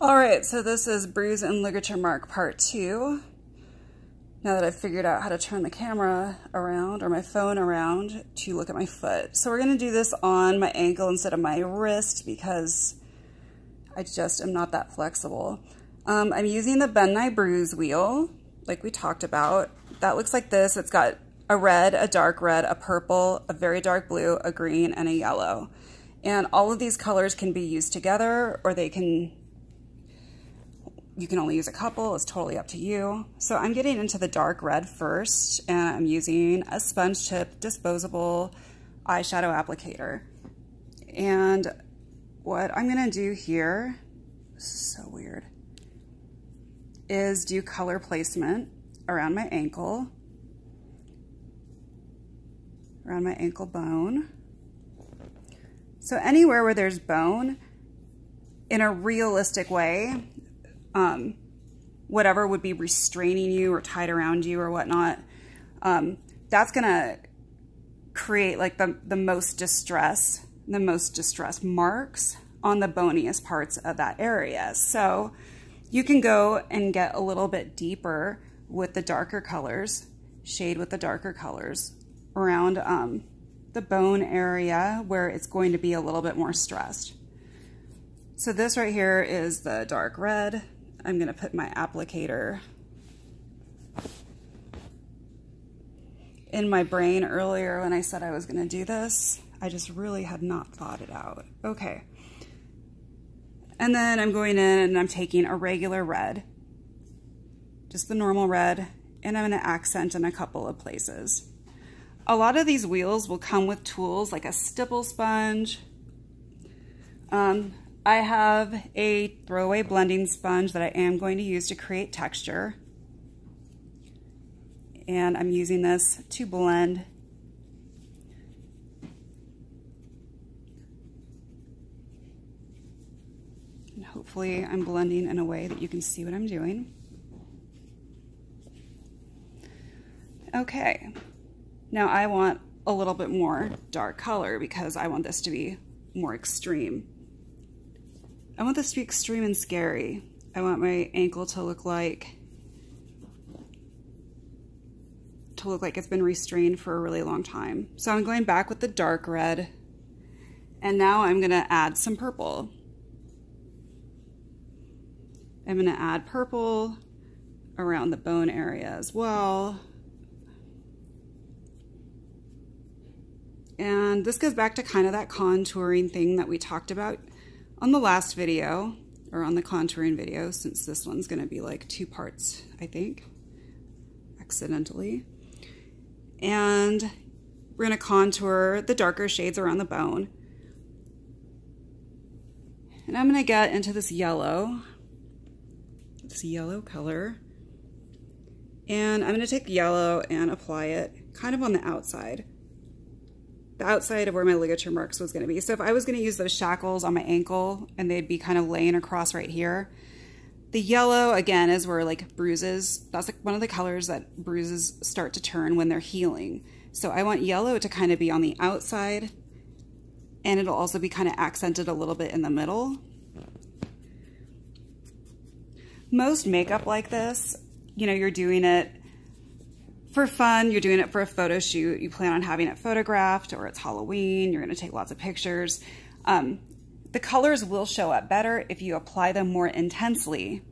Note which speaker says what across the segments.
Speaker 1: All right, so this is bruise and ligature mark part 2. Now that I've figured out how to turn the camera around or my phone around to look at my foot. So we're gonna do this on my ankle instead of my wrist because I just am not that flexible. I'm using the Bend Nigh Bruise wheel, like we talked about. That looks like this. It's got a red, a dark red, a purple, a very dark blue, a green, and a yellow. And all of these colors can be used together, or you can only use a couple. It's totally up to you. So I'm getting into the dark red first, and I'm using a sponge tip disposable eyeshadow applicator. And what I'm gonna do here, this is so weird, is do color placement around my ankle bone. So anywhere where there's bone, in a realistic way, whatever would be restraining you or tied around you or whatnot, that's gonna create like the most distress marks on the boniest parts of that area. So you can go and get a little bit deeper with the darker colors, shade with the darker colors around the bone area where it's going to be a little bit more stressed. So this right here is the dark red. I'm gonna put my applicator in my brain earlier when I said I was gonna do this. I just really had not thought it out. Okay. And then I'm going in and I'm taking a regular red, just the normal red, and I'm gonna accent in a couple of places. A lot of these wheels will come with tools like a stipple sponge. I have a throwaway blending sponge that I am going to use to create texture. And I'm using this to blend. And hopefully I'm blending in a way that you can see what I'm doing. Okay, now I want a little bit more dark color because I want this to be more extreme. I want this to be extreme and scary. I want my ankle to look like it's been restrained for a really long time. So I'm going back with the dark red, and now I'm gonna add some purple. I'm gonna add purple around the bone area as well. And this goes back to kind of that contouring thing that we talked about on the last video, or on the contouring video, since this one's gonna be like 2 parts, I think, accidentally. And we're gonna contour the darker shades around the bone. And I'm gonna get into this yellow color. And I'm gonna take yellow and apply it kind of on the outside of where my ligature marks was going to be. So if I was going to use those shackles on my ankle and they'd be kind of laying across right here, the yellow again is where like bruises, that's like one of the colors that bruises start to turn when they're healing. So I want yellow to kind of be on the outside, and it'll also be kind of accented a little bit in the middle. Most makeup like this, you know, you're doing it for fun, you're doing it for a photo shoot, you plan on having it photographed, or it's Halloween, you're gonna take lots of pictures. The colors will show up better if you apply them more intensely,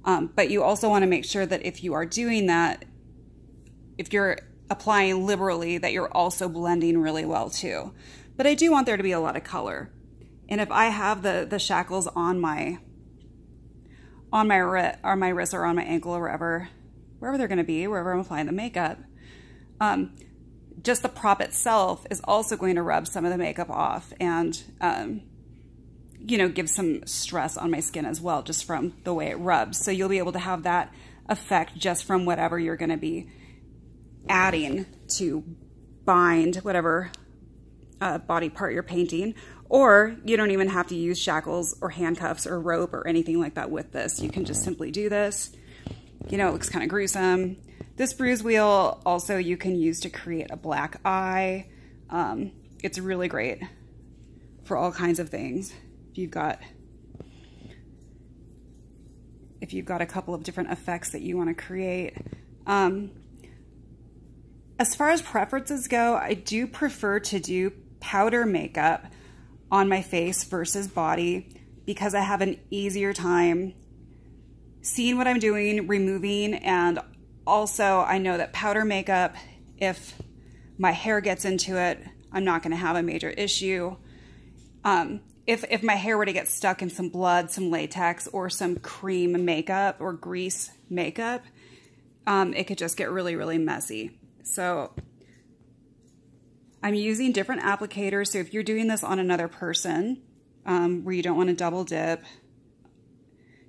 Speaker 1: but you also wanna make sure that if you are doing that, if you're applying liberally, that you're also blending really well too. But I do want there to be a lot of color. And if I have the shackles on my wrist or on my ankle or wherever they're gonna be, wherever I'm applying the makeup, just the prop itself is also going to rub some of the makeup off and, you know, give some stress on my skin as well, just from the way it rubs. So you'll be able to have that effect just from whatever you're gonna be adding to bind whatever body part you're painting. Or you don't even have to use shackles or handcuffs or rope or anything like that with this. You can just simply do this. You know, it looks kind of gruesome. This bruise wheel also you can use to create a black eye. It's really great for all kinds of things. If you've got if you've got a couple of different effects that you want to create. As far as preferences go, I do prefer to do powder makeup on my face versus body because I have an easier time seeing what I'm doing, removing, and also I know that powder makeup, if my hair gets into it, I'm not going to have a major issue. If my hair were to get stuck in some blood, some latex, or some cream makeup or grease makeup, it could just get really, really messy. So I'm using different applicators. So if you're doing this on another person, where you don't want to double dip,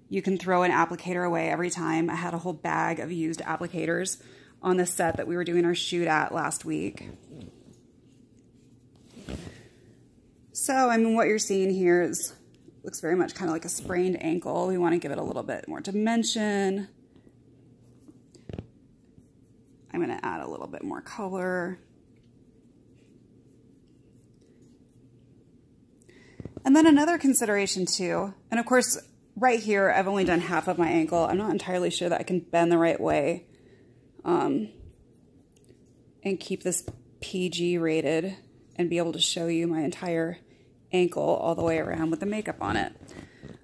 Speaker 1: you can throw an applicator away every time. I had a whole bag of used applicators on the set that we were doing our shoot at last week. So, I mean, what you're seeing here looks very much kind of like a sprained ankle. We want to give it a little bit more dimension. I'm going to add a little bit more color. And then another consideration too, and of course, right here, I've only done half of my ankle. I'm not entirely sure that I can bend the right way and keep this PG rated and be able to show you my entire ankle all the way around with the makeup on it.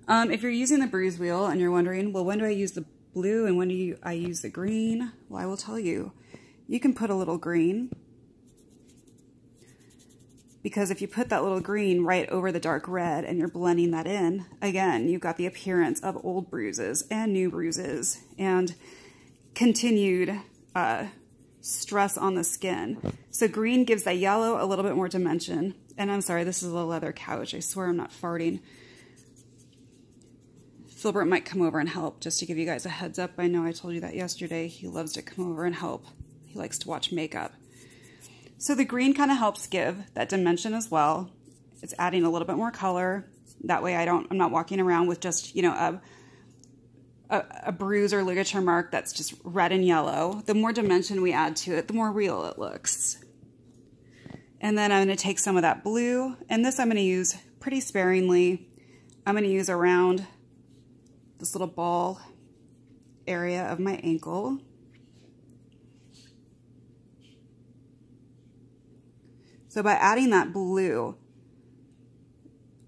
Speaker 1: If you're using the bruise wheel and you're wondering, well, when do I use the blue and when do I use the green? Well, I will tell you. You can put a little green, because if you put that little green right over the dark red and you're blending that in, again, you've got the appearance of old bruises and new bruises and continued stress on the skin. So green gives that yellow a little bit more dimension. And I'm sorry, this is a leather couch. I swear I'm not farting. Filbert might come over and help, just to give you guys a heads up. I know I told you that yesterday. He loves to come over and help. He likes to watch makeup. So the green kind of helps give that dimension as well. It's adding a little bit more color. That way I'm not walking around with just, you know, a bruise or ligature mark that's just red and yellow. The more dimension we add to it, the more real it looks. And then I'm going to take some of that blue, and this I'm going to use pretty sparingly. I'm going to use around this little ball area of my ankle. So by adding that blue,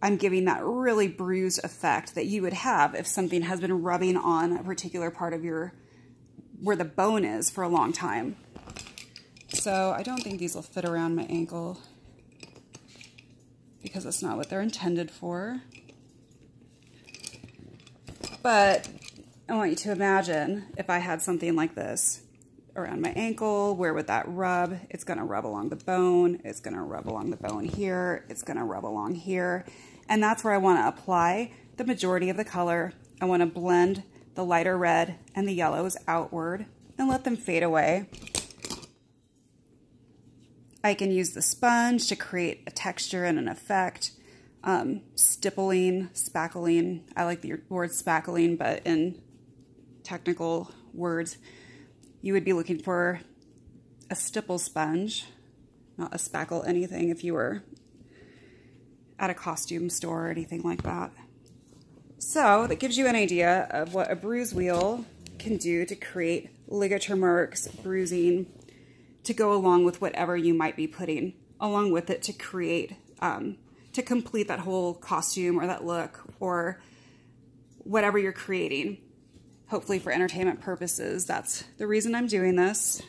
Speaker 1: I'm giving that really bruised effect that you would have if something has been rubbing on a particular part of where the bone is for a long time. So I don't think these will fit around my ankle because that's not what they're intended for. But I want you to imagine if I had something like this around my ankle, where would that rub? It's going to rub along the bone. It's going to rub along the bone here. It's going to rub along here. And that's where I want to apply the majority of the color. I want to blend the lighter red and the yellows outward and let them fade away. I can use the sponge to create a texture and an effect. Stippling, spackling. I like the word spackling, but in technical words, you would be looking for a stipple sponge, not a spackle anything if you were at a costume store or anything like that. So that gives you an idea of what a bruise wheel can do to create ligature marks, bruising, to go along with whatever you might be putting along with it to create, to complete that whole costume or that look or whatever you're creating. Hopefully for entertainment purposes. That's the reason I'm doing this.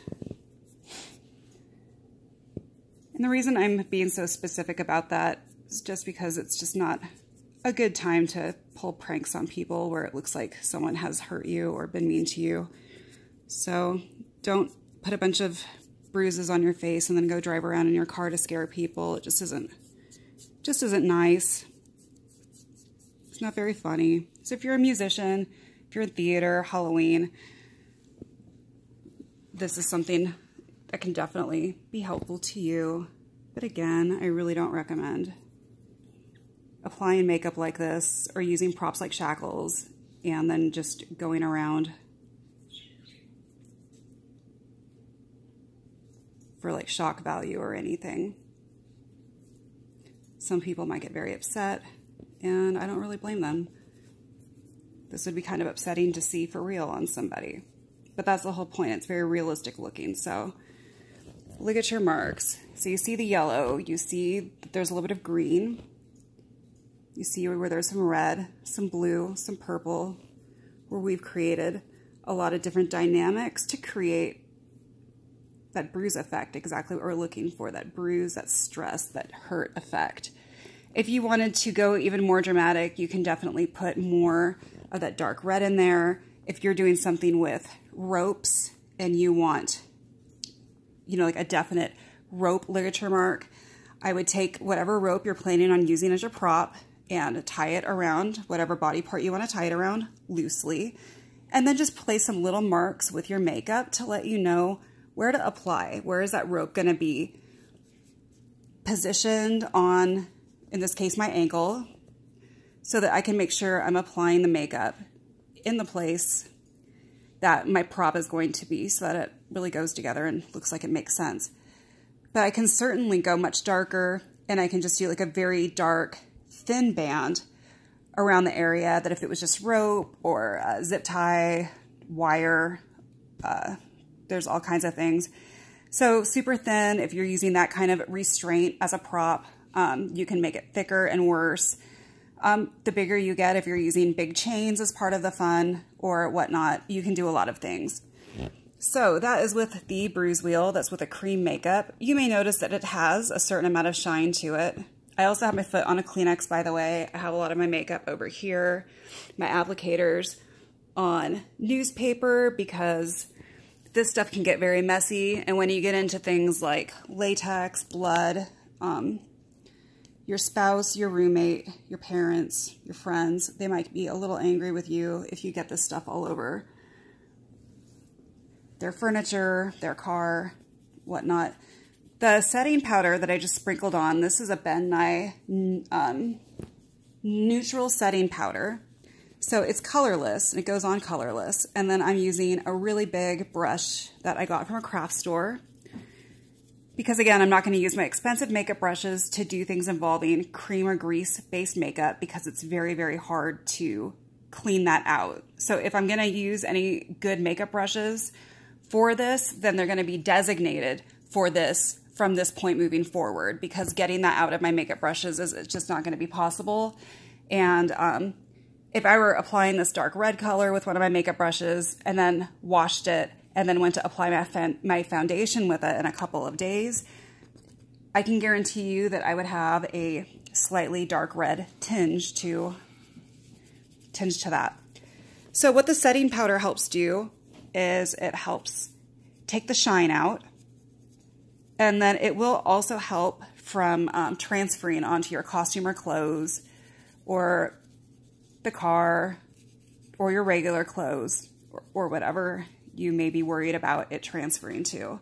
Speaker 1: And the reason I'm being so specific about that is just because it's just not a good time to pull pranks on people where it looks like someone has hurt you or been mean to you. So don't put a bunch of bruises on your face and then go drive around in your car to scare people. It just isn't nice. It's not very funny. So if you're a musician, if you're in theater, Halloween, this is something that can definitely be helpful to you. But again, I really don't recommend applying makeup like this or using props like shackles and then just going around for like shock value or anything. Some people might get very upset, and I don't really blame them. This would be kind of upsetting to see for real on somebody. But that's the whole point. It's very realistic looking. So ligature marks. So you see the yellow. You see that there's a little bit of green. You see where there's some red, some blue, some purple, where we've created a lot of different dynamics to create that bruise effect, exactly what we're looking for, that bruise, that stress, that hurt effect. If you wanted to go even more dramatic, you can definitely put more of that dark red in there. If you're doing something with ropes and you want, you know, like a definite rope ligature mark, I would take whatever rope you're planning on using as your prop and tie it around whatever body part you want to tie it around loosely. And then just place some little marks with your makeup to let you know where to apply. Where is that rope going to be positioned on, in this case, my ankle, so that I can make sure I'm applying the makeup in the place that my prop is going to be, so that it really goes together and looks like it makes sense. But I can certainly go much darker, and I can just do like a very dark, thin band around the area that if it was just rope or zip tie, wire, there's all kinds of things. So super thin, if you're using that kind of restraint as a prop, you can make it thicker and worse. The bigger you get, if you're using big chains as part of the fun or whatnot, you can do a lot of things. So that is with the bruise wheel. That's with a cream makeup. You may notice that it has a certain amount of shine to it. I also have my foot on a Kleenex, by the way. I have a lot of my makeup over here, my applicators on newspaper, because this stuff can get very messy. And when you get into things like latex, blood, your spouse, your roommate, your parents, your friends, they might be a little angry with you if you get this stuff all over their furniture, their car, whatnot. The setting powder that I just sprinkled on, this is a Ben Nye neutral setting powder. So it's colorless, and it goes on colorless. And then I'm using a really big brush that I got from a craft store. Because again, I'm not going to use my expensive makeup brushes to do things involving cream or grease-based makeup, because it's very, very hard to clean that out. So if I'm going to use any good makeup brushes for this, then they're going to be designated for this from this point moving forward, because getting that out of my makeup brushes is just not going to be possible. And if I were applying this dark red color with one of my makeup brushes and then washed it and then went to apply my foundation with it in a couple of days, I can guarantee you that I would have a slightly dark red tinge to that. So what the setting powder helps do is it helps take the shine out, and then it will also help from transferring onto your costume or clothes or the car or your regular clothes or whatever you may be worried about it transferring to.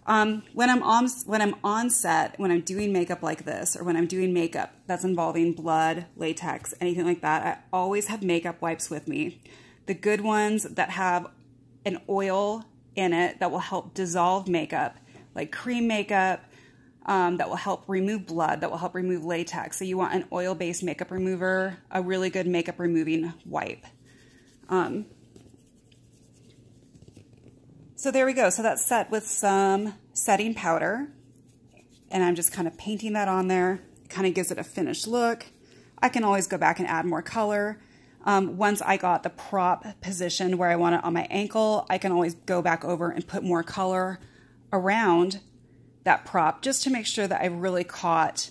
Speaker 1: When I'm on set, when I'm doing makeup like this, or when I'm doing makeup that's involving blood, latex, anything like that, I always have makeup wipes with me. The good ones that have an oil in it that will help dissolve makeup, like cream makeup, that will help remove blood, that will help remove latex. So you want an oil-based makeup remover, a really good makeup removing wipe. So there we go. So that's set with some setting powder, and I'm just kind of painting that on there. It kind of gives it a finished look. I can always go back and add more color. Once I got the prop positioned where I want it on my ankle, I can always go back over and put more color around that prop, just to make sure that I've really caught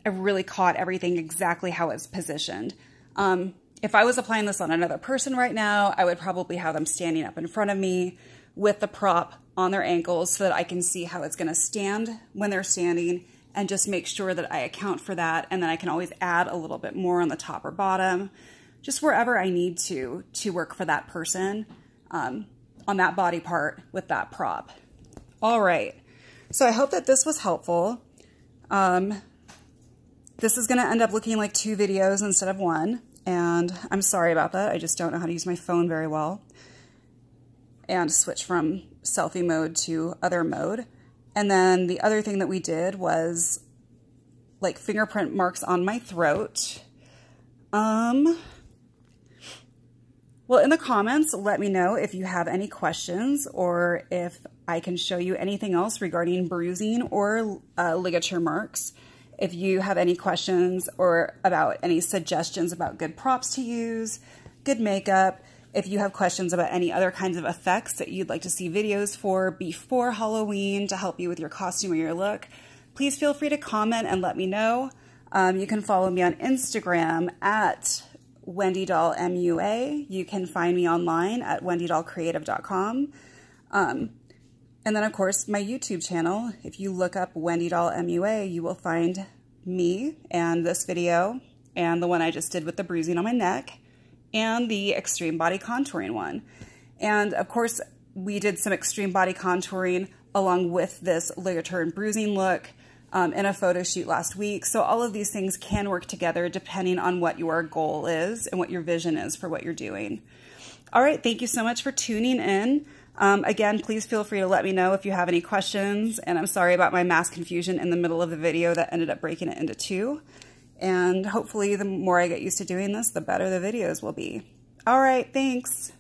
Speaker 1: everything exactly how it's positioned. If I was applying this on another person right now, I would probably have them standing up in front of me with the prop on their ankles so that I can see how it's going to stand when they're standing, and just make sure that I account for that. And then I can always add a little bit more on the top or bottom, just wherever I need to work for that person on that body part with that prop. All right, so I hope that this was helpful. This is going to end up looking like 2 videos instead of 1, and I'm sorry about that. I just don't know how to use my phone very well and switch from selfie mode to other mode. And then the other thing that we did was like fingerprint marks on my throat. Well, in the comments, let me know if you have any questions or if I can show you anything else regarding bruising or ligature marks. If you have any questions or about any suggestions about good props to use, good makeup, if you have questions about any other kinds of effects that you'd like to see videos for before Halloween to help you with your costume or your look, please feel free to comment and let me know. You can follow me on Instagram at Wendy Doll MUA. You can find me online at wendydollcreative.com. And then, of course, my YouTube channel. If you look up Wendy Doll MUA, you will find me and this video and the one I just did with the bruising on my neck and the extreme body contouring one. And, of course, we did some extreme body contouring along with this ligature and bruising look in a photo shoot last week. So all of these things can work together depending on what your goal is and what your vision is for what you're doing. All right, thank you so much for tuning in. Again, please feel free to let me know if you have any questions, and I'm sorry about my mass confusion in the middle of the video that ended up breaking it into two. And hopefully the more I get used to doing this, the better the videos will be. All right, thanks.